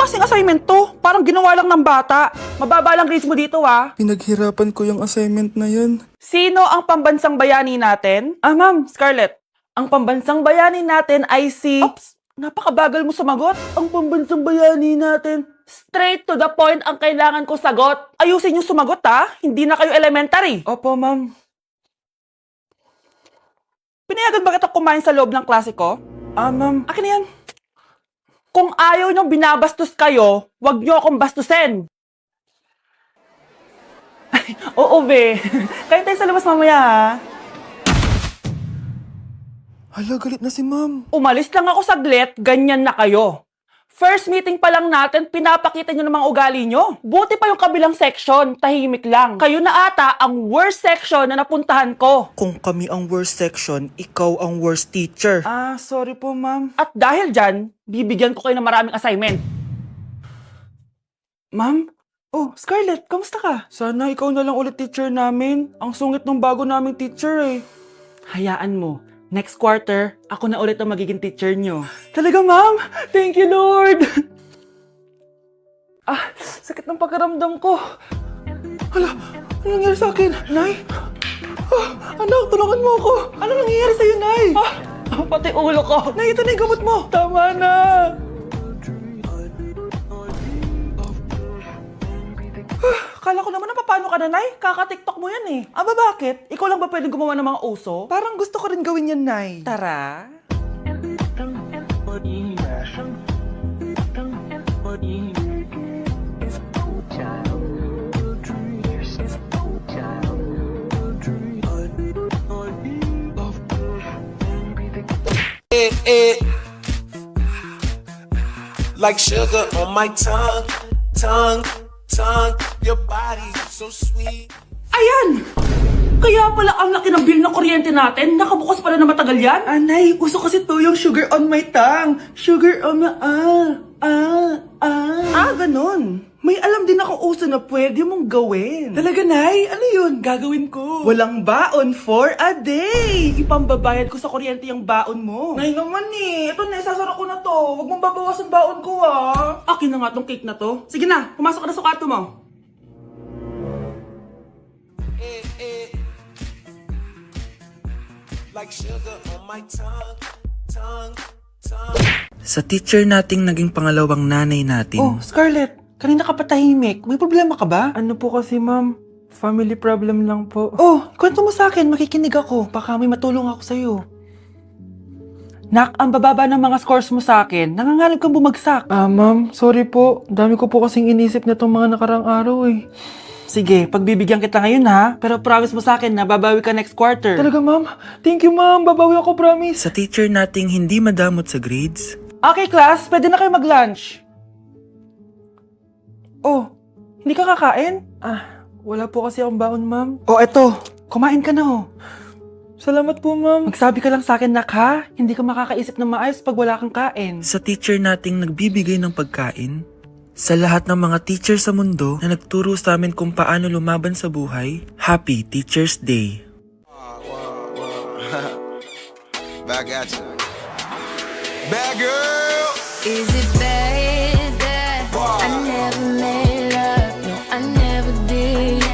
klaseng assignment to? Parang ginawa lang ng bata. Mababa lang grades mo dito, ha? Pinaghirapan ko yung assignment na yan. Sino ang pambansang bayani natin? Ah, ma'am, Scarlett. Ang pambansang bayani natin ay si... Oops! Napakabagal mo sumagot. Ang pambansang bayani natin. Straight to the point ang kailangan ko sagot. Ayusin yung sumagot, ha? Hindi na kayo elementary. Opo, ma'am. Pinayagan ba kita kumain sa loob ng klase ko? Ah, ma'am. Akin na yan. Kung ayaw niyong binabastos kayo, wag niyo akong bastusin. Oo, be. Kain tayo sa labas mamaya, ha? Hala, galit na si ma'am. Umalis lang ako saglit, ganyan na kayo. First meeting pa lang natin, pinapakita nyo ng mga ugali nyo. Buti pa yung kabilang section, tahimik lang. Kayo na ata ang worst section na napuntahan ko. Kung kami ang worst section, ikaw ang worst teacher. Ah, sorry po, ma'am. At dahil dyan, bibigyan ko kayo ng maraming assignment. Ma'am? Oh, Scarlett, kamusta ka? Sana ikaw na lang ulit teacher namin. Ang sungit ng bago naming teacher eh. Hayaan mo. Next quarter, ako na ulit ang magiging teacher nyo. Talaga, ma'am? Thank you, Lord! Ah, sakit ng pagkaramdam ko. Hala, ano nangyari sa akin? Nay? Ah, anak, tulungan mo ako. Ano nangyayari sa'yo, Nay? Pati ulo ko. Nay, ito na yung gamot mo. Tama na. Kala ko naman na paano ka na, Nay? Kaka-tiktok mo yan eh. Aba, bakit? Ikaw lang ba pwedeng gumawa ng mga uso? Parang gusto ko rin gawin yan, Nay. Tara. Like sugar on my tongue, your body so sweet. Ayan! Kaya pala ang laki ng bill ng kuryente natin. Nakabukas pala na matagal yan. Anay, uso kasi to yung sugar on my tongue. Sugar on my... ganun. May alam din ako uso na pwede mong gawin. Talaga, Nay? Ano yun? Gagawin ko. Walang baon for a day. Ipambabayad ko sa kuryente yung baon mo. Nay naman eh. Ito na, isasara ko na to. Huwag mong babawasan baon ko, ah. Akin na nga tong cake na to. Sige na, pumasok ka na sa kwarto mo. Like sugar on my tongue. Sa teacher nating naging pangalawang nanay natin, Oh, Scarlett, kanina ka pa tahimik. May problema ka ba? Ano po kasi, ma'am? Family problem lang po. Oh, kwento mo sa akin. Makikinig ako. Baka may matulong ako sa'yo. Nak, ang bababa ng mga scores mo sa akin. Nangangalib kang bumagsak. Ah, ma'am. Sorry po. Dami ko po kasing inisip na itong mga nakarang araw eh. Sige, pagbibigyan kita ngayon ha. Pero promise mo sa akin na babawi ka next quarter. Talaga, ma'am? Thank you, ma'am. Babawi ako, promise. sa teacher nating hindi madamot sa grades, Okay, class. Pwede na kayo mag-lunch. Oh, hindi ka kakain? Ah, wala po kasi akong baon, ma'am. Oh, eto. Kumain ka na, oh. Salamat po, ma'am. Magsabi ka lang sa akin, Nak, ha? Hindi ka makakaisip ng maayos pag wala kang kain. sa teacher nating nagbibigay ng pagkain, sa lahat ng mga teacher sa mundo na nagturo sa amin kung paano lumaban sa buhay, Happy Teacher's Day! Back at you. Bad girl. Is it bad that I never made love? No, I never did.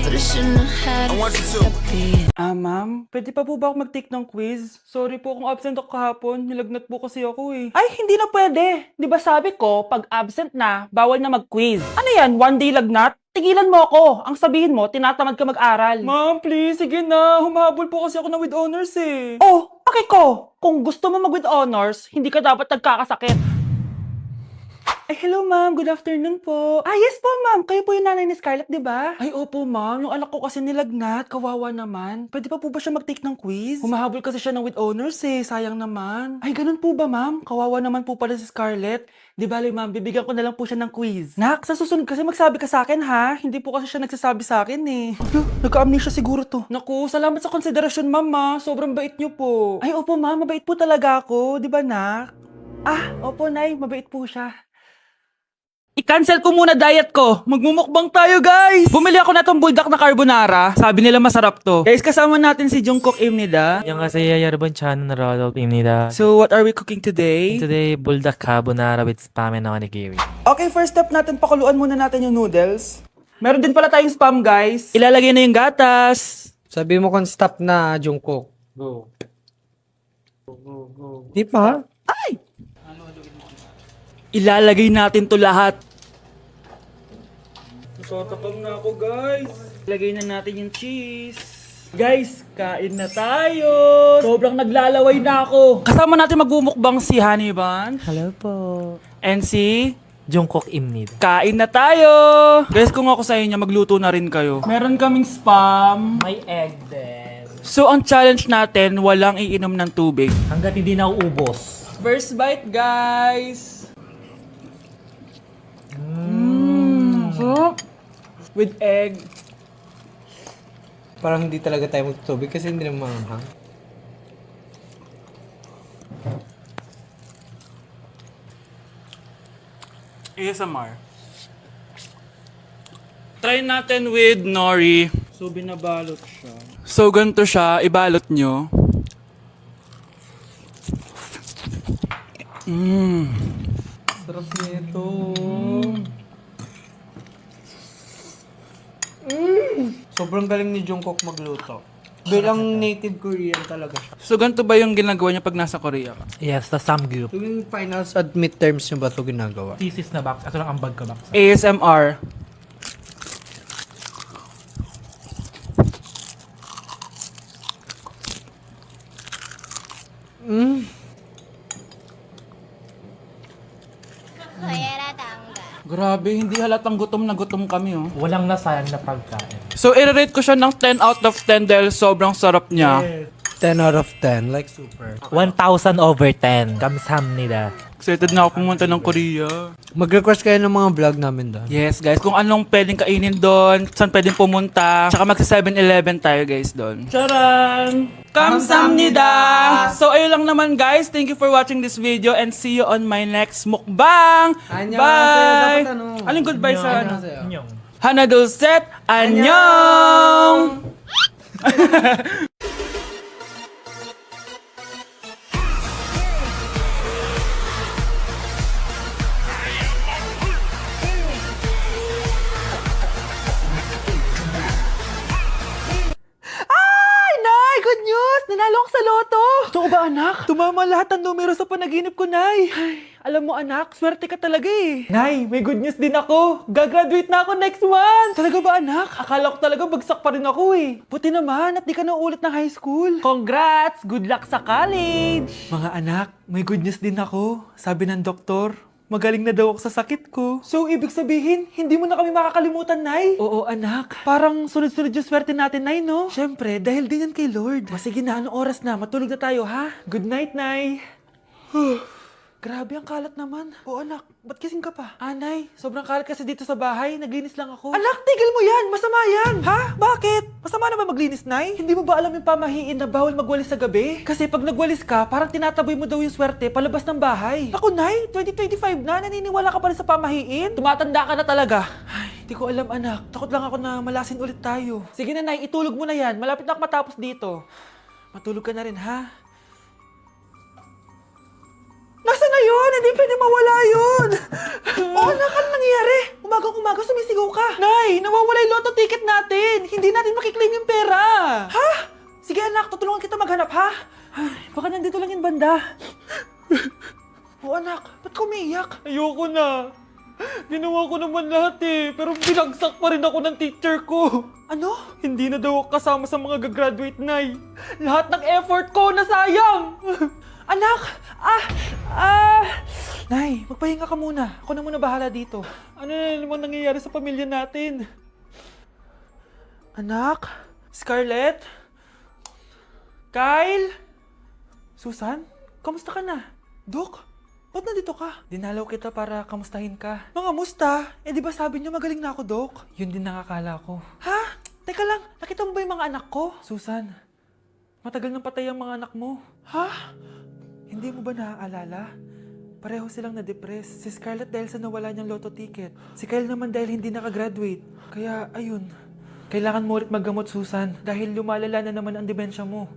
But I shouldn't have had I want you to. it. Ah, ma'am? Pwede pa po ba ako mag-take ng quiz? Sorry po kung absent ako kahapon. Nilagnat po kasi ako eh. Ay, hindi na pwede. Di ba sabi ko, pag absent na, bawal na mag-quiz. Ano yan? One day lagnat? Tigilan mo ako. Ang sabihin mo, tinatamad ka mag-aral. Ma'am, please, sige na. Humahabol po kasi ako na with honors eh. Oh, okay ko. Kung gusto mo mag-with honors, hindi ka dapat nagkakasakit. Ay, hello ma'am. Good afternoon po. Ah, yes po ma'am. Kayo po yung nanay ni Scarlett, di ba? Ay, opo ma'am. Yung anak ko kasi nilagnat. Kawawa naman. Pwede pa po ba siya mag-take ng quiz? Humahabol kasi siya ng with honors eh. Sayang naman. Ay, ganun po ba ma'am? Kawawa naman po pala si Scarlett. Di bale ma'am, bibigyan ko na lang po siya ng quiz. Nak, sa susunod kasi magsabi ka sa akin ha. Hindi po kasi siya nagsasabi sa akin eh. Nagka-amnesia siguro to. Naku, salamat sa konsiderasyon ma'am ha. Sobrang bait niyo po. Ay, opo ma'am. Mabait po talaga ako. Di ba nak? Ah, opo nay. Mabait po siya. I-cancel ko muna diet ko. Magmumukbang tayo, guys. Bumili ako na tong buldak na carbonara. Sabi nila masarap to. Guys, kasama natin si Jungkook Imnida. 안녕하세요 여러분 저는 로독입니다. So, what are we cooking today? Today buldak carbonara with spam and onigiri. Okay, first step natin, pakuluan muna natin yung noodles. Meron din pala tayong spam, guys. Ilalagay na yung gatas. Sabi mo kung stop na, Jungkook. Go. Di pa? Ilalagay natin to lahat. Natatakam na ako, guys. Ilagay na natin yung cheese. Guys, kain na tayo. Sobrang naglalaway na ako. Kasama natin magmumukbang si Honey Bun. Hello po. And si... Jungkook입니다. Kain na tayo! Guys, kung ako sa inyo, magluto na rin kayo. Meron kaming spam. May egg din. So, ang challenge natin, walang iinom ng tubig. Hanggat hindi na uubos. First bite, guys! Sarap! With egg. Parang hindi talaga tayo magtutubig kasi hindi naman maanghang. ASMR. Try natin with nori. So, binabalot siya. So, ganito siya. Ibalot nyo. Sarap nito. Sobrang galing ni Jungkook magluto. Bilang native Korean talaga siya. So, ganito ba yung ginagawa niya pag nasa Korea ka? Yes, the samgyup. Tuwing finals at midterms nyo ba ito ginagawa? Thesis na box. Ito lang ang bag ko box. ASMR. Grabe, hindi halatang gutom na gutom kami, oh. Walang nasayang na pagkain. So, i-rate ko siya ng 10 out of 10 dahil sobrang sarap niya. 10 out of 10, like super. 1,000 over 10. 감사합니다. Excited na ako pumunta ng Korea. Mag-request kayo ng mga vlog namin doon. Yes, guys. Kung anong pwedeng kainin doon, saan pwedeng pumunta. Tsaka magsa 7-Eleven tayo, guys, doon. Charan! Kamsamnida! So, ayun lang naman, guys. Thank you for watching this video and see you on my next mukbang! Annyeonghaseyo. Bye! Dapat ano? Anong goodbye sa ano? Annyeonghaseyo. 안녕. Hana Dulcet! Annyeong! Nay! Good news! Nanalo ako sa loto! Totoo ba, anak? Tumama lahat ng numero sa panaginip ko, Nay. Ay, alam mo, anak, swerte ka talaga eh. Nay, may good news din ako. Gagraduate na ako next month. Talaga ba, anak? Akala ko talaga bagsak pa rin ako eh. Buti naman at di ka na ulit ng high school. Congrats! Good luck sa college! Mga anak, may good news din ako. Sabi ng doktor, magaling na daw ako sa sakit ko. So, ibig sabihin, hindi mo na kami makakalimutan, Nay? Oo, anak. Parang sunod-sunod yung swerte natin, Nay, no? Siyempre, dahil din yan kay Lord. Sige na, anong oras na? Matulog na tayo, ha? Good night, Nay. Grabe, ang kalat naman. Oo, anak. Ba't kising ka pa? Nay, sobrang kalat kasi dito sa bahay. Naglinis lang ako. Anak, tigil mo yan! Masama yan! Ha? Bakit? Masama na ba maglinis, Nay? Hindi mo ba alam yung pamahiin na bawal magwalis sa gabi? Kasi pag nagwalis ka, parang tinataboy mo daw yung swerte palabas ng bahay. Ako, Nay, 2025 na. Naniniwala ka pa rin sa pamahiin? Tumatanda ka na talaga. Ay, di ko alam, anak. Takot lang ako na malasin ulit tayo. Sige na, Nay. Itulog mo na yan. Malapit na ako matapos dito. Matulog ka na rin, ha? Nasaan na yun? Hindi pwede mawala yun. Oo, anak, ano nangyayari? Umagang-umaga sumisigaw ka. Nay, nawawala yung lotto ticket natin. Hindi natin makiklaim yung pera. Ha? Sige anak, tutulungan kita maghanap, ha? Ay, baka nandito lang yung banda. Oo anak, ba't ka umiiyak? Ayoko na. Ginawa ko naman lahat eh, pero binagsak pa rin ako ng teacher ko. Ano? Hindi na daw ako kasama sa mga gagraduate, Nay. Lahat ng effort ko nasayang. Anak! Nay, magpahinga ka muna. Ako na muna bahala dito. Ano na naman nangyayari sa pamilya natin? Anak? Scarlett? Kyle? Susan? Kamusta ka na? Dok? Ba't nandito ka? Dinalaw kita para kamustahin ka. Mga musta? Eh di ba sabi niyo magaling na ako, Dok? Yun din nakakala ko. Ha? Teka lang, nakita mo ba yung mga anak ko? Susan, matagal nang patay ang mga anak mo. Ha? Hindi mo ba naaalala? Pareho silang na-depress. Si Scarlett dahil sa nawala niyang lotto ticket. Si Kyle naman dahil hindi nakagraduate. Kaya, ayun. Kailangan mo ulit maggamot, Susan. Dahil lumalala na naman ang demensya mo.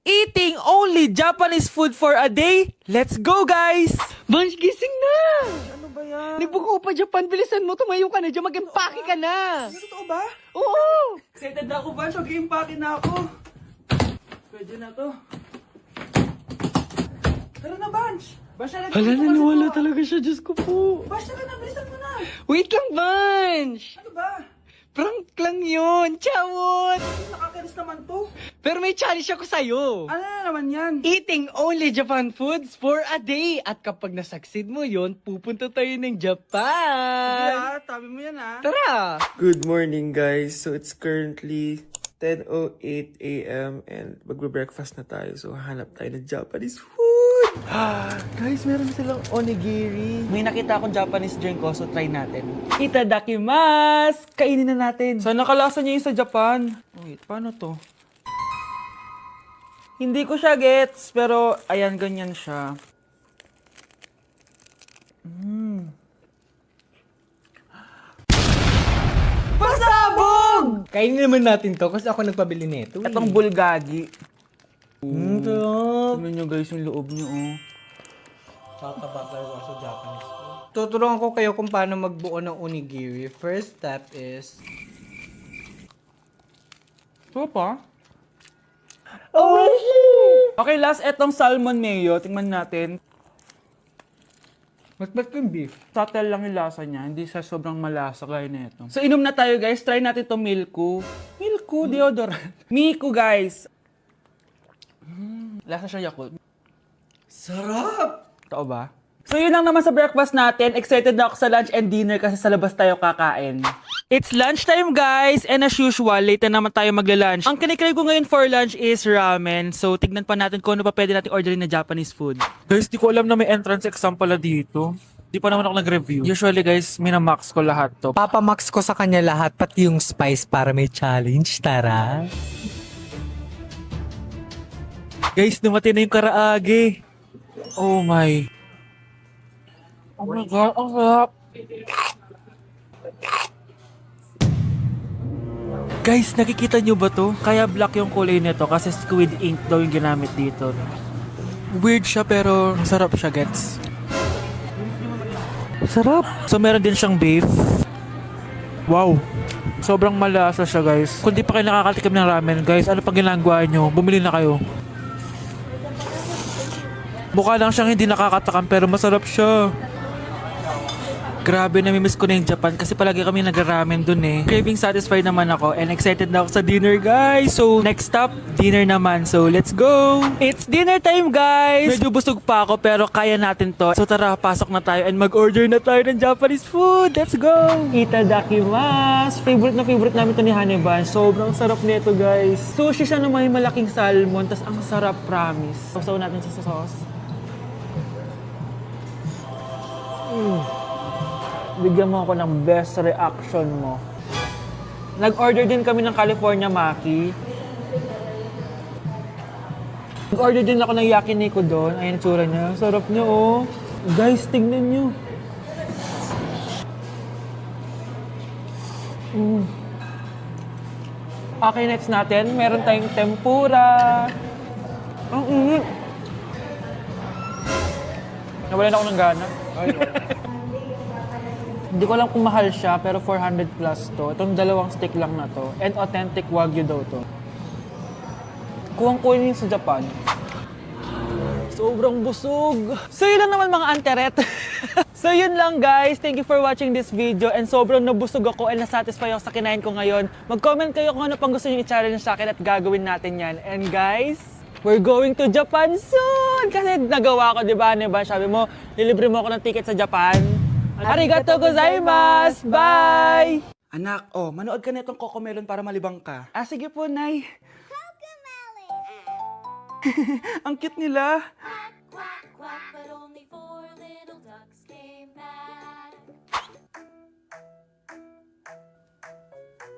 Eating only Japanese food for a day? Let's go, guys! Vansh, gising na! Ano ba yan? Nagbuko pa Japan, bilisan mo, tumayo ka na dyan, mag-empake ka na! Totoo ba? Oo! Excited na ako, Vansh. Mag-i-impake na ako. Pwede na to. Tara na, Vansh. Vansh, Hala, naniwala talaga siya, Diyos ko po. Vansh, tara na. Bilisan mo na. Wait lang, Vansh! Ano ba? Prank lang yun, chawot! Nakakainis naman to. Pero may challenge ako sa'yo. Ano na naman yan? Eating only Japan foods for a day. At kapag nasucceed mo yon, pupunta tayo ng Japan. Tabi mo yan Tara! Good morning, guys. So, it's currently 10:08 a.m. and magbe-breakfast na tayo. So, hanap tayo ng Japanese food. Guys, meron silang onigiri. May nakita akong Japanese drink ko, so try natin. Itadakimasu! Kainin na natin. So, nakalasa niya yung sa Japan. Wait, paano to? Hindi ko siya gets, pero ayan, ganyan siya. Pasabog! Kainin naman natin to kasi ako nagpabili nito. Itong bulgagi. Sarap. Tignan nyo guys yung loob nyo, oh. Tatabagay ko sa Japanese food. Tuturuan ko kayo kung paano magbuo ng onigiri. First step is... Ito pa? Okay, last etong salmon mayo. Tingnan natin. Mas ba't yung beef? Subtle lang yung lasa niya. Hindi siya sobrang malasa gaya na ito. So, inom na tayo guys. Try natin itong Milku. Milku, deodorant. Miku guys. Lasa siya Yakult. Sarap! Totoo ba? So yun lang naman sa breakfast natin. Excited na ako sa lunch and dinner kasi sa labas tayo kakain. It's lunchtime guys! And as usual, late na naman tayo magla-lunch. Ang kinikrave ko ngayon for lunch is ramen. So tignan pa natin kung ano pa pwede natin orderin na Japanese food. Guys, di ko alam na may entrance exam pala dito. Di pa naman ako nag-review. Usually guys, minamax ko lahat to. Papamax ko sa kanya lahat, pati yung spice para may challenge. Tara! Guys, dumating na yung karaage. Oh my. Oh my God, ang sarap. Guys, nakikita nyo ba to? Kaya black yung kulay nito kasi squid ink daw yung ginamit dito. Weird siya pero masarap siya, gets. Sarap. So meron din siyang beef. Wow. Sobrang malasa siya, guys. Kung di pa kayo nakakatikim ng ramen, guys, ano pang ginagawa nyo? Bumili na kayo. Mukha lang siyang hindi nakakatakam pero masarap siya. Grabe, namimiss ko na yung Japan kasi palagi kami nag-ramen dun eh. Craving satisfied naman ako and excited na ako sa dinner, guys. So, next stop, dinner naman. So, let's go! It's dinner time, guys! Medyo busog pa ako pero kaya natin to. So, tara, pasok na tayo and mag-order na tayo ng Japanese food. Let's go! Itadakimasu! Favorite namin to ni Haneban. Sobrang sarap nito, guys. Sushi siya na may malaking salmon, tas ang sarap, promise. Sausaw natin sa sauce. Bigyan mo ako ng best reaction mo. Nag-order din kami ng California Maki. Nag-order din ako ng yakiniku doon. Ayan ang tsura niya. Sarap niya, oh. Guys, tignan niyo. Okay, next natin. Meron tayong tempura. Ang init. Nawalan ako ng gana. Hindi ko alam kung mahal siya, pero 400 plus to. Itong dalawang stick lang na to. And authentic Wagyu daw to. Kuwang-kuwin sa Japan. Sobrang busog. So yun lang naman mga anteret. So yun lang guys. Thank you for watching this video. And sobrang nabusog ako and nasatisfy ako sa kinain ko ngayon. Mag-comment kayo kung ano pang gusto nyo i-challenge sa akin at gagawin natin yan. And guys, we're going to Japan soon! Kasi nagawa ko, di ba? Sabi mo, lilibre mo ako ng ticket sa Japan. Arigato gozaimasu! Bye! Anak, manood ka na itong Cocomelon para malibang ka. Sige po, Nay. Ang cute nila. Quack, quack, but only 4 little ducks came back.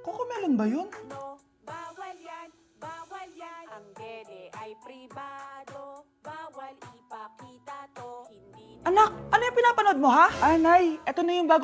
Cocomelon ba yun? No, bawal yan, bawal yan. Ang gele ay pribado, bawal ipon. Anak, ano yung pinapanood mo ha? Anay, eto na yung bago